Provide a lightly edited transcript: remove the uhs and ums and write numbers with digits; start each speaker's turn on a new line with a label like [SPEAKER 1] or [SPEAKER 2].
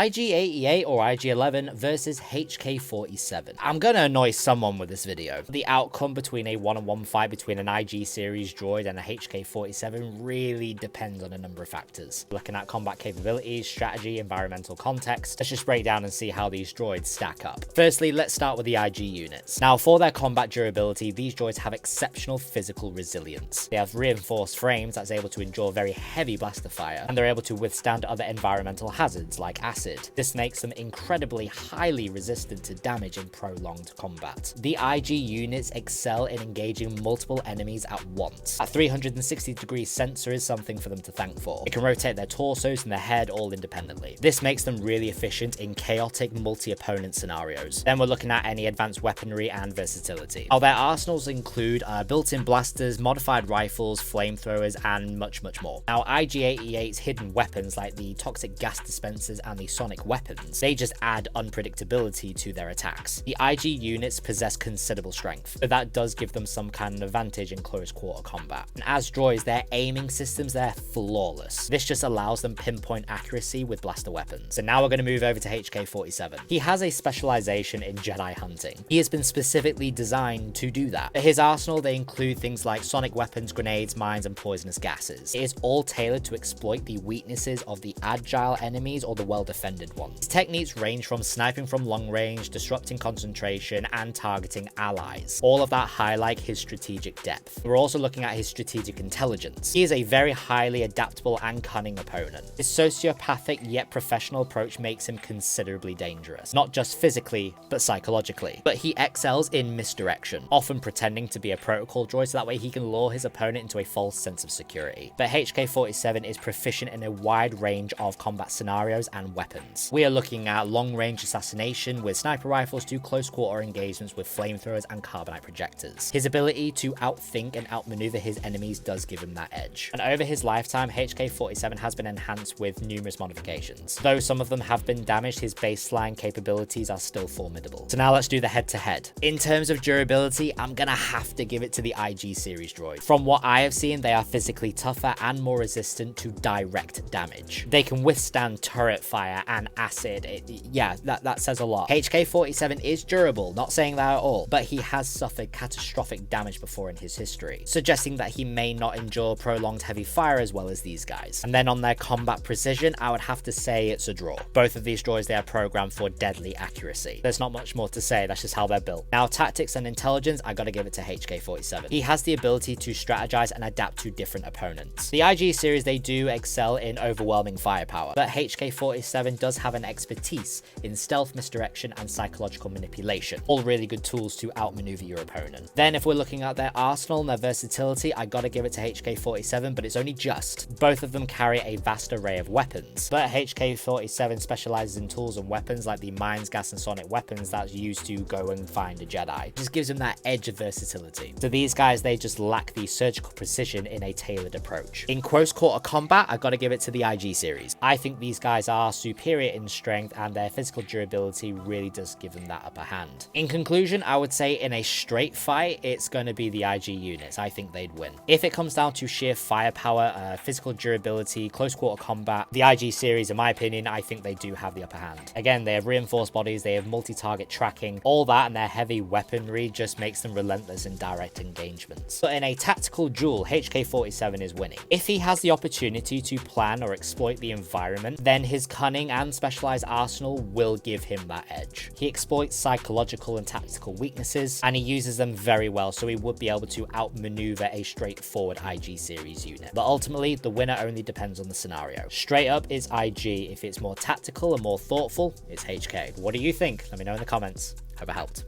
[SPEAKER 1] IG-88 or IG-11 versus HK-47. I'm gonna annoy someone with this video. The outcome between a one-on-one fight between an IG series droid and a HK-47 really depends on a number of factors. Looking at combat capabilities, strategy, environmental context, let's just break down and see how these droids stack up. Firstly, let's start with the IG units. Now, for their combat durability, these droids have exceptional physical resilience. They have reinforced frames that's able to endure very heavy blaster fire, and they're able to withstand other environmental hazards like acid. This makes them incredibly highly resistant to damage in prolonged combat. The IG units excel in engaging multiple enemies at once. A 360-degree sensor is something for them to thank for. It can rotate their torsos and their head all independently. This makes them really efficient in chaotic multi-opponent scenarios. Then we're looking at any advanced weaponry and versatility. Their arsenals include built-in blasters, modified rifles, flamethrowers, and much more. Now, IG-88's hidden weapons like the toxic gas dispensers and the sonic weapons, they just add unpredictability to their attacks. The IG units possess considerable strength, but that does give them some kind of advantage in close quarter combat. And as droids, their aiming systems, they're flawless. This just allows them pinpoint accuracy with blaster weapons. So now we're going to move over to HK-47. He has a specialization in Jedi hunting. He has been specifically designed to do that. His arsenal, they include things like sonic weapons, grenades, mines, and poisonous gases. It is all tailored to exploit the weaknesses of the agile enemies or the well-defended ones. His techniques range from sniping from long range, disrupting concentration, and targeting allies. All of that highlight his strategic depth. We're also looking at his strategic intelligence. He is a very highly adaptable and cunning opponent. His sociopathic yet professional approach makes him considerably dangerous, not just physically, but psychologically. But he excels in misdirection, often pretending to be a protocol droid so that way he can lure his opponent into a false sense of security. But HK-47 is proficient in a wide range of combat scenarios and weapons. We are looking at long-range assassination with sniper rifles to close-quarter engagements with flamethrowers and carbonite projectors. His ability to outthink and outmaneuver his enemies does give him that edge. And over his lifetime, HK-47 has been enhanced with numerous modifications. Though some of them have been damaged, his baseline capabilities are still formidable. So now let's do the head-to-head. In terms of durability, I'm gonna have to give it to the IG series droid. From what I have seen, they are physically tougher and more resistant to direct damage. They can withstand turret fire and acid. That says a lot. HK-47 is durable, not saying that at all, but he has suffered catastrophic damage before in his history, suggesting that he may not endure prolonged heavy fire as well as these guys. And then on their combat precision, I would have to say it's a draw. Both of these droids, they are programmed for deadly accuracy. There's not much more to say, that's just how they're built. Now, tactics and intelligence, I gotta give it to HK-47. He has the ability to strategize and adapt to different opponents. The IG series, they do excel in overwhelming firepower, but HK-47 does have an expertise in stealth, misdirection, and psychological manipulation. All really good tools to outmaneuver your opponent. Then if we're looking at their arsenal and their versatility, I gotta give it to HK-47, but it's only just. Both of them carry a vast array of weapons, but HK-47 specializes in tools and weapons like the mines, gas, and sonic weapons that's used to go and find a Jedi. It just gives them that edge of versatility. So these guys, they just lack the surgical precision in a tailored approach. In close quarter combat, I gotta give it to the IG series. I think these guys are superior in strength, and their physical durability really does give them that upper hand. In conclusion, I would say in a straight fight, it's going to be the IG units. I think they'd win. If it comes down to sheer firepower, physical durability, close quarter combat, the IG series, in my opinion, I think they do have the upper hand. Again, they have reinforced bodies, they have multi-target tracking, all that, and their heavy weaponry just makes them relentless in direct engagements. But in a tactical duel, HK-47 is winning. If he has the opportunity to plan or exploit the environment, then his cunning and specialized arsenal will give him that edge. He exploits psychological and tactical weaknesses, and he uses them very well, so he would be able to outmaneuver a straightforward IG series unit. But ultimately, the winner only depends on the scenario. Straight up, it's IG. If it's more tactical and more thoughtful, it's HK. What do you think? Let me know in the comments. Hope it helped.